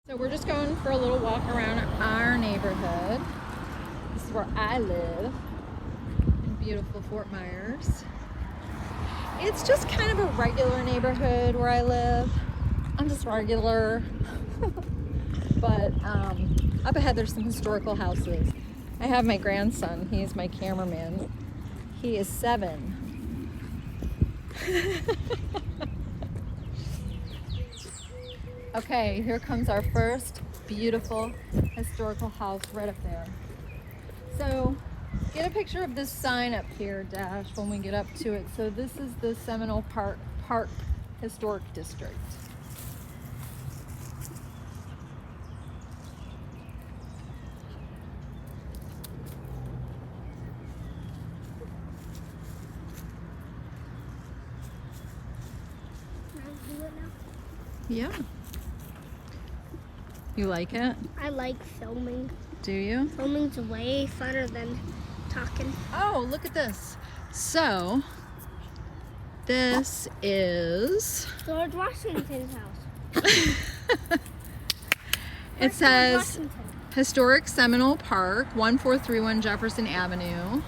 So we're just going for a little walk around our neighborhood. This is where I live, in beautiful Fort Myers. It's just kind of a regular neighborhood where I live. I'm just regular. But up ahead there's some historical houses. I have my grandson, he's my cameraman. He is 7. Okay, here comes our first beautiful historical house right up there. So get a picture of this sign up here, Dash, when we get up to it. So this is the Seminole Park Historic District. Yeah. You like it? I like filming. Do you? Filming's way funner than talking. Oh, look at this. So, this is... George Washington's house. It says Historic Seminole Park, 1431 Jefferson Avenue.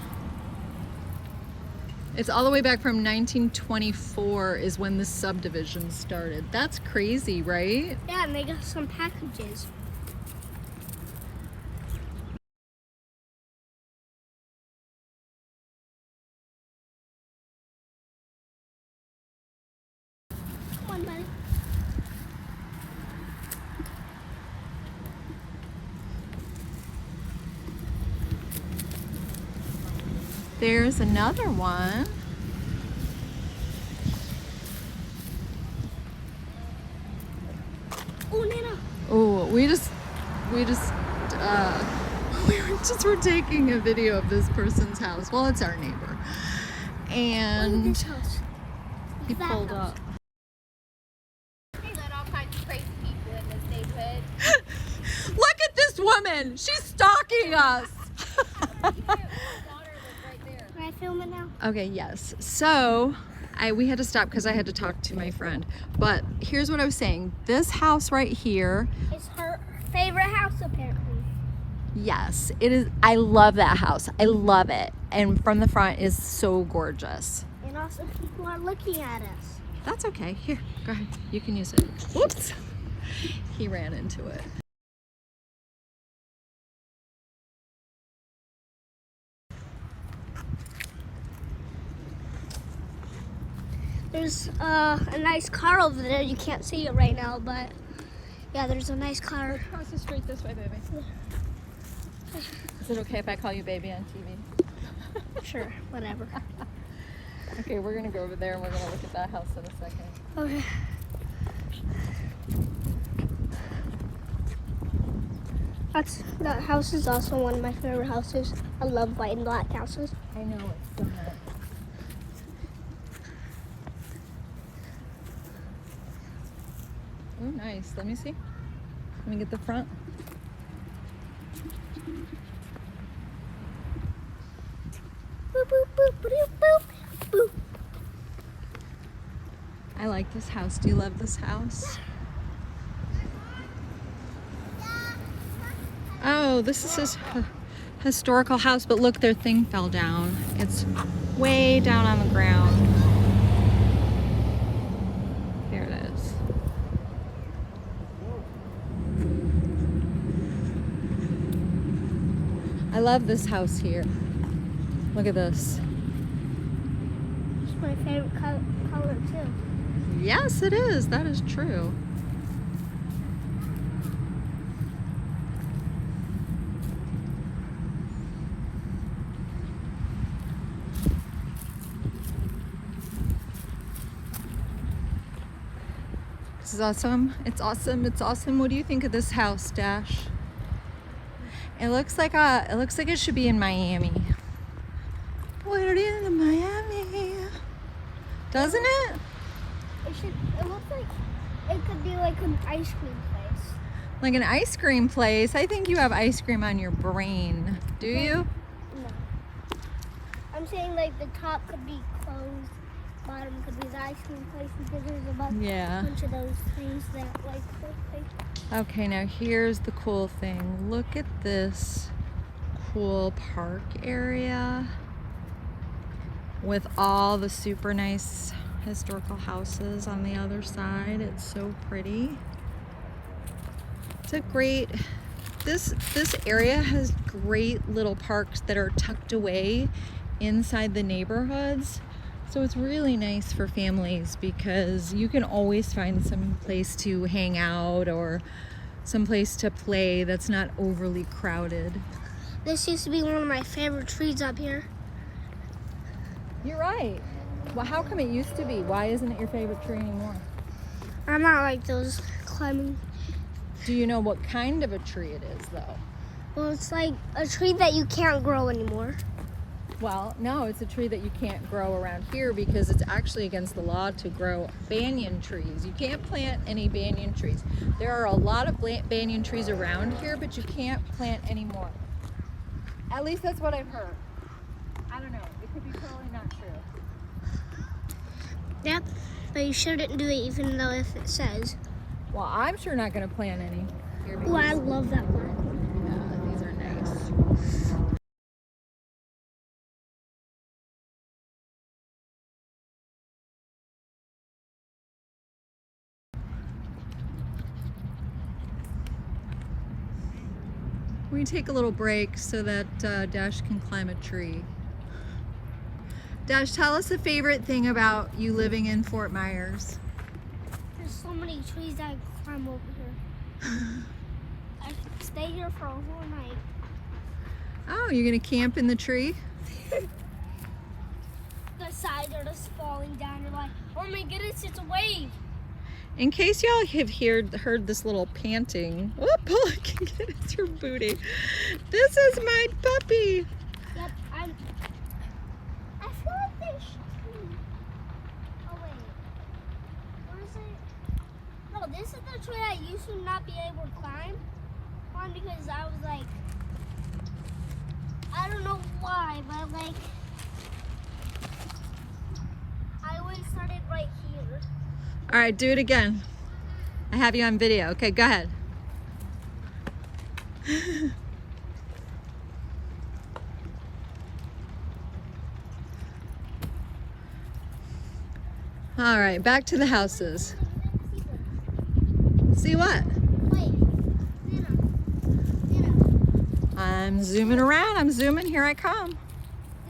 It's all the way back from 1924 is when this subdivision started. That's crazy, right? Yeah, and they got some packages. Come on, buddy. There's another one. Oh, Nana. Oh, we were taking a video of this person's house. Well, it's our neighbor. And Look at this house. he Look at that pulled house. up. They let all kinds of crazy people in this neighborhood. Look at this woman! She's stalking us! My daughter lives right there. Can I film it now? Okay, yes. So, we had to stop because I had to talk to my friend. But here's what I was saying. This house right here, It's her favorite house, apparently. yes, it is. I love that house. I love it. And from the front is so gorgeous. And also, people are looking at us. That's okay. Here, go ahead. You can use it. Whoops. He ran into it. There's a nice car over there. You can't see it right now, but yeah, there's a nice car. Across the street this way, baby. Is it okay if I call you baby on TV? Sure, whatever. Okay, we're gonna go over there and we're gonna look at that house in a second. Okay. That house is also one of my favorite houses. I love white and black houses. I know, it's so nice. Oh, nice. Let me see. Let me get the front. Boop, boop, boop, boop, boop, boop. I like this house. Do you love this house? Oh, this is his historical house, but look, their thing fell down. It's way down on the ground. There it is. I love this house here. Look at this. It's my favorite color too. Yes, it is. That is true. This is awesome. It's awesome. It's awesome. What do you think of this house, Dash? It looks like it should be in Miami. Put it in Miami. Doesn't it? It looks like it could be like an ice cream place. Like an ice cream place. I think you have ice cream on your brain. Do you? No. I'm saying like the top could be closed bottom could be the ice cream place because there's a Yeah. bunch of those things that like. Okay, now here's the cool thing. Look at this cool park area with all the super nice historical houses on the other side. It's so pretty. It's a great, this area has great little parks that are tucked away inside the neighborhoods. So it's really nice for families because you can always find some place to hang out or some place to play that's not overly crowded. This used to be one of my favorite trees up here. You're right. Well, how come it used to be? Why isn't it your favorite tree anymore? I'm not like those climbing. Do you know what kind of a tree it is, though? Well, it's like a tree that you can't grow anymore. Well, no, it's a tree that you can't grow around here because it's actually against the law to grow banyan trees. You can't plant any banyan trees. There are a lot of banyan trees around here, but you can't plant any more. At least that's what I've heard. I don't know. It could be totally not true. Yep, but you shouldn't do it even though if it says. Well, I'm sure not going to plant any here. Oh, I love that one. Yeah, these are nice. We take a little break so that Dash can climb a tree. Dash, tell us a favorite thing about you living in Fort Myers. There's so many trees that I can climb over here. I could stay here for a whole night. Oh, you're gonna camp in the tree? The sides are just falling down. You're like, oh my goodness, it's a wave. In case y'all have heard this little panting, whoop, all I can get is your booty. This is my puppy. Yep, I feel like they should. Oh wait, where is it? No, this is the tree I used to not be able to climb on because I was like, I don't know why, but like, I always started right here. All right, do it again. I have you on video. Okay, go ahead. All right, back to the houses. See what? Wait, Nina. I'm zooming around. I'm zooming. Here I come.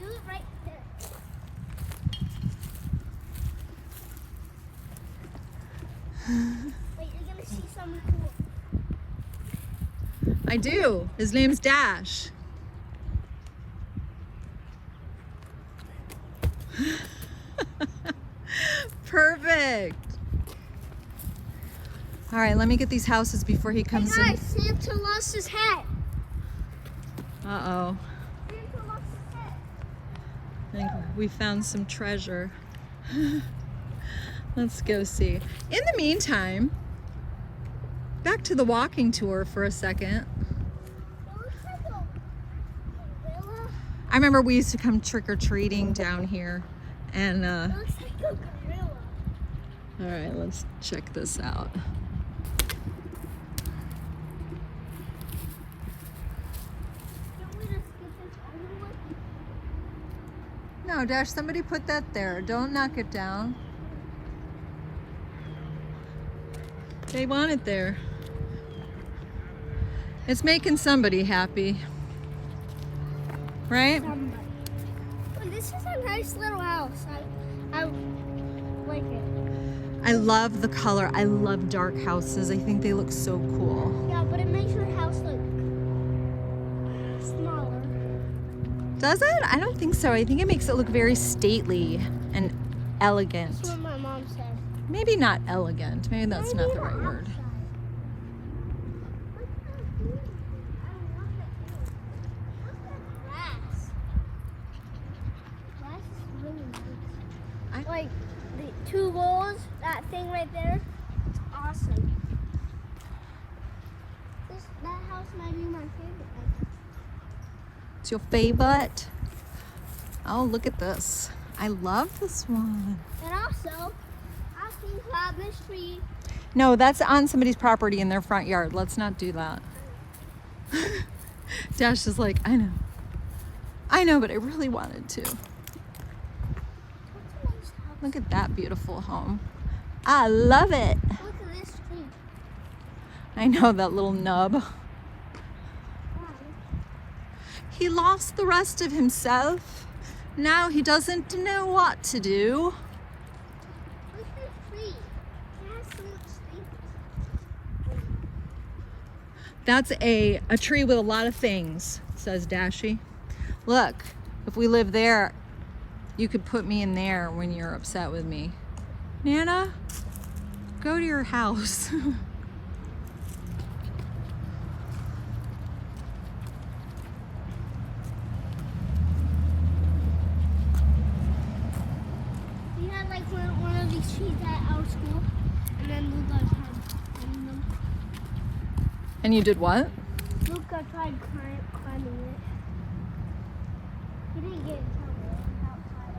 Do it right there. Wait, you're gonna see something cool. I do. His name's Dash. Perfect. All right, let me get these houses before he comes Hey in. guys, Santa lost his hat. Uh-oh. Santa lost his hat. I think we found some treasure. Let's go see. In the meantime, back to the walking tour for a second. It looks like a gorilla. I remember we used to come trick-or-treating down here. And, It looks like a gorilla. all right, let's check this out. Can we just get this over with? No, Dash, somebody put that there. Don't knock it down. They want it there. It's making somebody happy. Right? Somebody. Look, this is a nice little house. I like it. I love the color. I love dark houses. I think they look so cool. Yeah, but it makes your house look smaller. Does it? I don't think so. I think it makes it look very stately and elegant. That's what my mom said. Maybe not elegant. Maybe that's not the right Maybe word. outside. Look how cute. I love that cute. Look at the grass. Grass is really nice. Like the two walls, that thing right there, it's awesome. That house might be my favorite. I think. It's your favorite? Oh, look at this. I love this one. And also, I can climb this tree. No, that's on somebody's property in their front yard. Let's not do that. Dash is like, I know. I know, but I really wanted to. What's a nice house? Look at that beautiful home. I love it. Look at this tree. I know, that little nub. Wow. He lost the rest of himself. Now he doesn't know what to do. Look at this tree. It has so much things. That's a tree with a lot of things, says Dashy. Look, if we live there, you could put me in there when you're upset with me. Nana, go to your house. We had like one of these trees at our school, and then Luca tried climbing them. And you did what? Luca tried climbing it. He didn't get in trouble outside.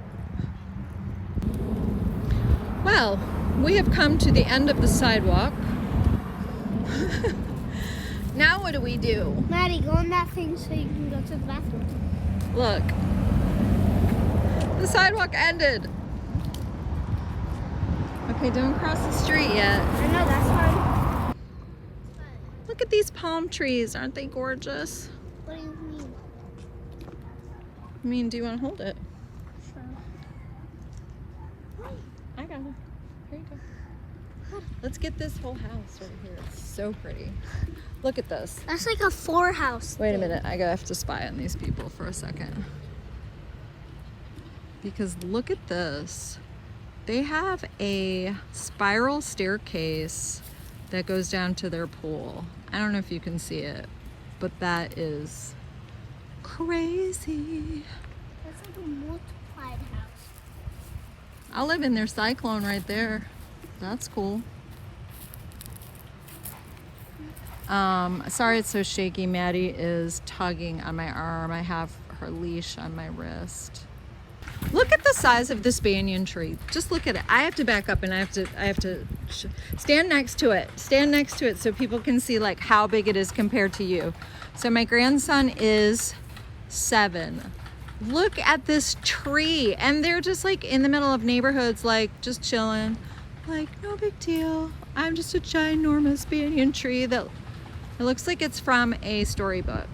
Well, we have come to the end of the sidewalk. Now what do we do? Maddie, go on that thing so you can go to the bathroom. Look, the sidewalk ended. Okay, don't cross the street yet. I know, that's fine. Look at these palm trees. Aren't they gorgeous? What do you mean? I mean, do you want to hold it? Sure. I got it. Here you go. Let's get this whole house right here. It's so pretty. Look at this. That's like a 4 house. Wait a minute. I have to spy on these people for a second. Because look at this. They have a spiral staircase that goes down to their pool. I don't know if you can see it, but that is crazy. That's like a multiplied house. I'll live in their cyclone right there. That's cool. Sorry it's so shaky. Maddie is tugging on my arm. I have her leash on my wrist. Look at the size of this banyan tree. Just look at it. I have to back up and I have to stand next to it. Stand next to it so people can see like how big it is compared to you. So my grandson is 7. Look at this tree, and they're just like in the middle of neighborhoods, like just chilling, like no big deal. I'm just a ginormous banyan tree that it looks like it's from a storybook.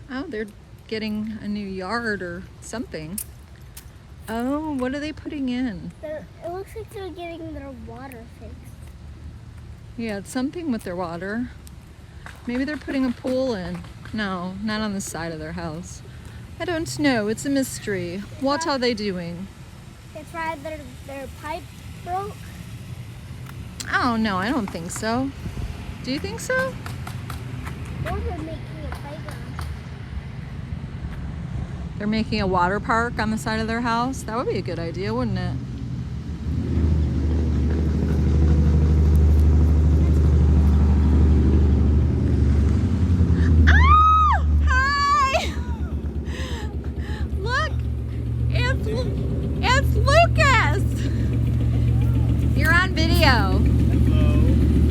Oh, they're getting a new yard or something. Oh, what are they putting in? It looks like they're getting their water fixed. Yeah, it's something with their water. Maybe they're putting a pool in. No, not on the side of their house. I don't know. It's a mystery. What are they doing? It's right, their pipe broke. Oh, no, I don't think so. Do you think so? Or they're making a playground. They're making a water park on the side of their house? That would be a good idea, wouldn't it? Ah! Hi! Look! It's Lucas! You're on video. Hello.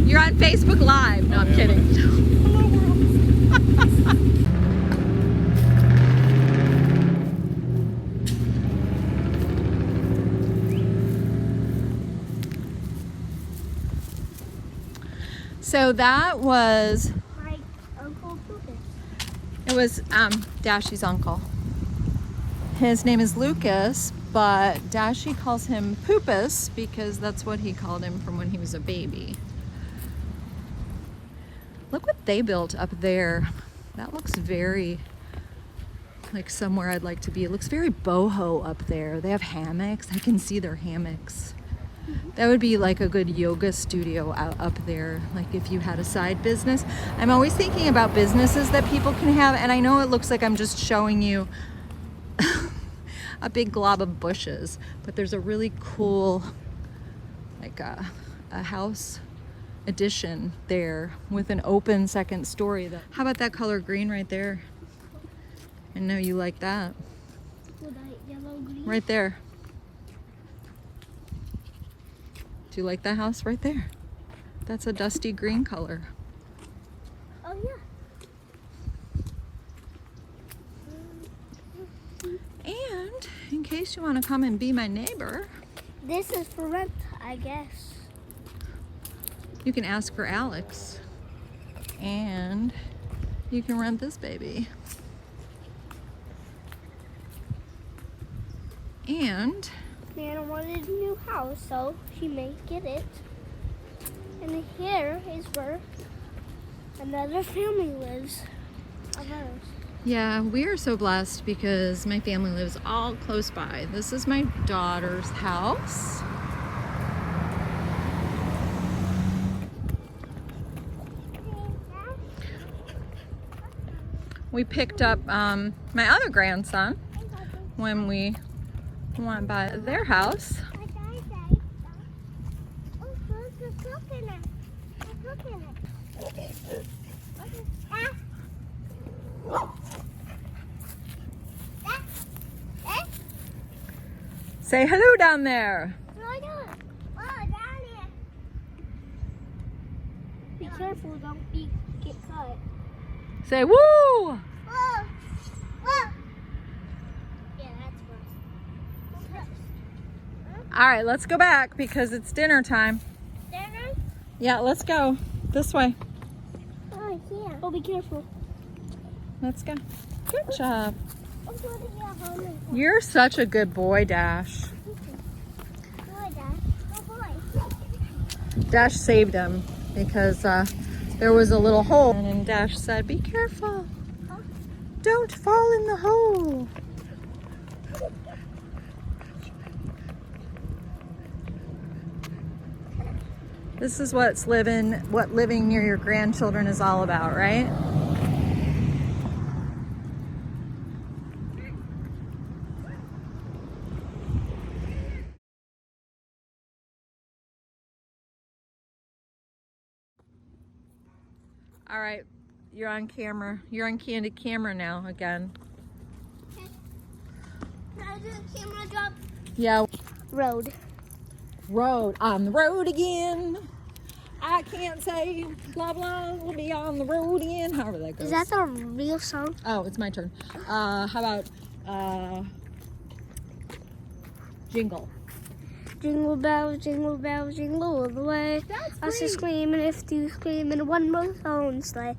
You're on Facebook Live. No, I'm yeah. kidding. Hello, world. So that was, My Uncle Lucas. it was Dashy's uncle. His name is Lucas, but Dashy calls him Poopus because that's what he called him from when he was a baby. Look what they built up there. That looks very like somewhere I'd like to be. It looks very boho up there. They have hammocks. I can see their hammocks. That would be like a good yoga studio out up there, like if you had a side business. I'm always thinking about businesses that people can have, and I know it looks like I'm just showing you a big glob of bushes, but there's a really cool, like a house addition there with an open second story. How about that color green right there? I know you like that. What Right there. Do you like that house right there? That's a dusty green color. Oh yeah. And in case you want to come and be my neighbor, This is for rent, I guess. you can ask for Alex. And you can rent this baby. And Nana wanted a new house, so she may get it. And here is where another family lives of ours. yeah, we are so blessed because my family lives all close by. This is my daughter's house. We picked up my other grandson when we went by their house. Say hello down there. Be careful, don't get cut. Say woo! Whoa! Whoa! Yeah, that's gross. All right, let's go back because it's dinner time. Dinner? Yeah, let's go this way. Oh, yeah. Oh, be careful. Let's go. Good job. I'm going to get home. You're such a good boy, Dash. Boy, Dad. Oh, boy. Dash saved him because there was a little hole, and Dash said, "Be careful. Don't fall in the hole." This is what living near your grandchildren is all about, right? All right, you're on camera. You're on candid camera now again. Can I do a camera drop? Yeah. Road. Road. On the road again. I can't say blah blah. We'll be on the road again. However that goes. Is that the real song? Oh, it's my turn. How about jingle? Jingle bells, jingle all the way. That's Us great. screaming if you scream in one more phone sleigh.